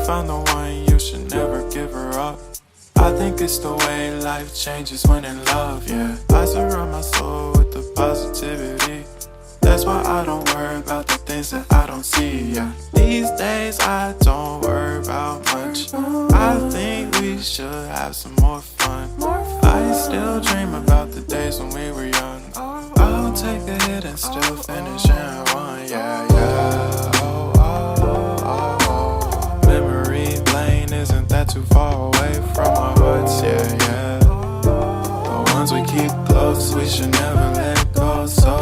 found the one, you should never give her up. I think it's the way life changes when in love, yeah. I surround my soul with the positivity. That's why I don't worry about the things that I don't see, yeah. These days I don't worry about much. I think we should have some more fun. I still dream about the days when we were young. I'll take a hit and still finish in one, yeah, yeah. Oh, oh, oh, oh. Memory lane isn't that too far away from our hearts, yeah, yeah. The ones we keep close, we should never let go, so